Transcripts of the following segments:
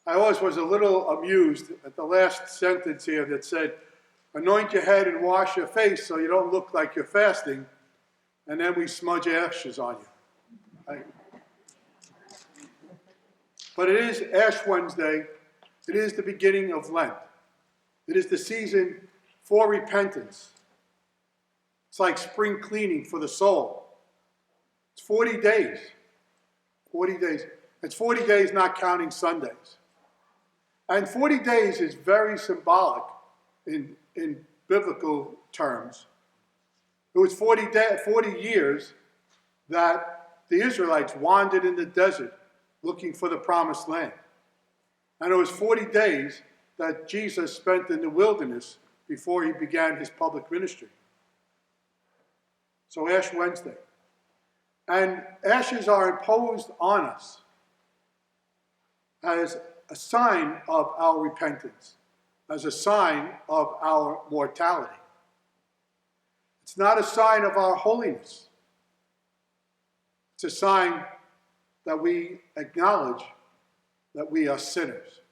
I always was a little amused at the last sentence here that said, anoint your head and wash your face so you don't look like you're fasting, and then we smudge ashes on you. Right? But it is Ash Wednesday. It is the beginning of Lent. It is the season for repentance. It's like spring cleaning for the soul. It's 40 days. 40 days. It's 40 days not counting Sundays. And 40 days is very symbolic in biblical terms. It was 40 years that the Israelites wandered in the desert looking for the promised land. And it was 40 days that Jesus spent in the wilderness before he began his public ministry. So Ash Wednesday. And ashes are imposed on us as a sign of our repentance, as a sign of our mortality. It's not a sign of our holiness. It's a sign that we acknowledge that we are sinners.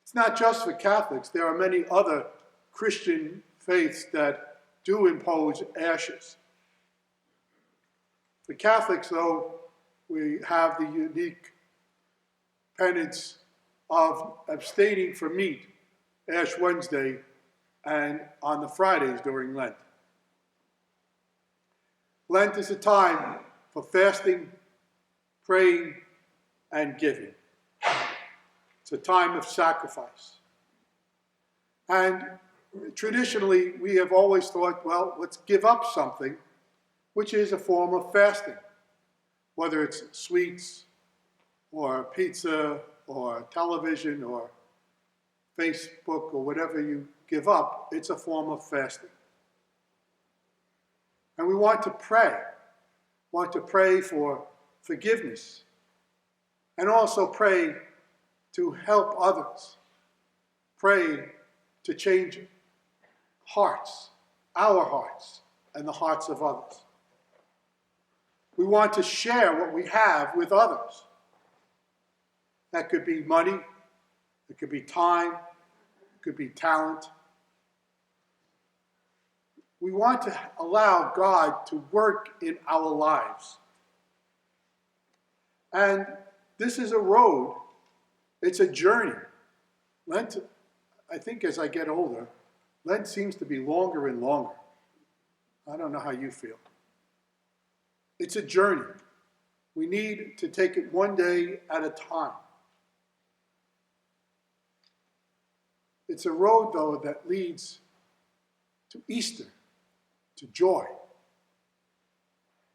It's not just for Catholics. There are many other Christian faiths that do impose ashes. For Catholics, though, we have the unique penance of abstaining from meat Ash Wednesday and on the Fridays during Lent. Lent is a time for fasting, praying, and giving. It's a time of sacrifice. And traditionally, we have always thought, well, let's give up something, which is a form of fasting, whether it's sweets or pizza or television or Facebook or whatever you give up, it's a form of fasting. And we want to pray for forgiveness, and also pray to help others, pray to change hearts, our hearts, and the hearts of others. We want to share what we have with others. That could be money, it could be time, it could be talent. We want to allow God to work in our lives. And this is a road, it's a journey. Lent, I think as I get older, Lent seems to be longer and longer. I don't know how you feel. It's a journey. We need to take it one day at a time. It's a road, though, that leads to Easter, to joy.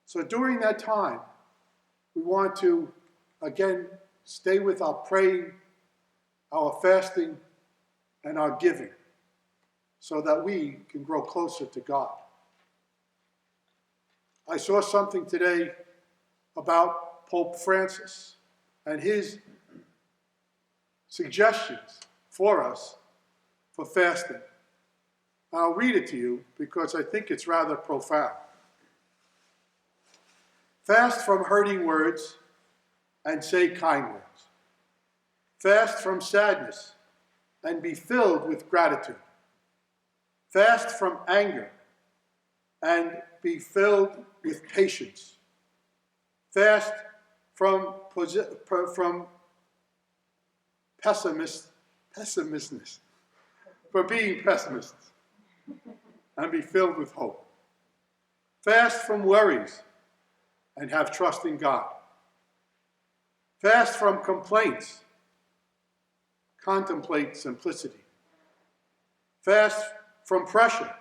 So during that time, we want to, again, stay with our praying, our fasting, and our giving, so that we can grow closer to God. I saw something today about Pope Francis and his suggestions for us for fasting. I'll read it to you because I think it's rather profound. Fast from hurting words and say kind words. Fast from sadness and be filled with gratitude. Fast from anger and be filled with patience. Fast from pessimism, for being pessimists, and be filled with hope. Fast from worries and have trust in God. Fast from complaints, contemplate simplicity. Fast from pressure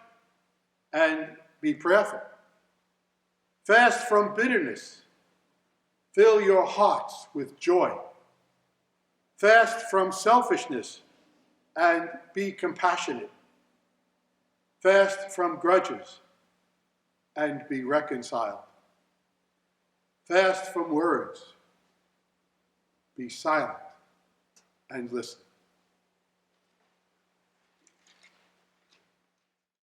and be prayerful. Fast from bitterness, fill your hearts with joy. Fast from selfishness and be compassionate. Fast from grudges and be reconciled. Fast from words, be silent and listen.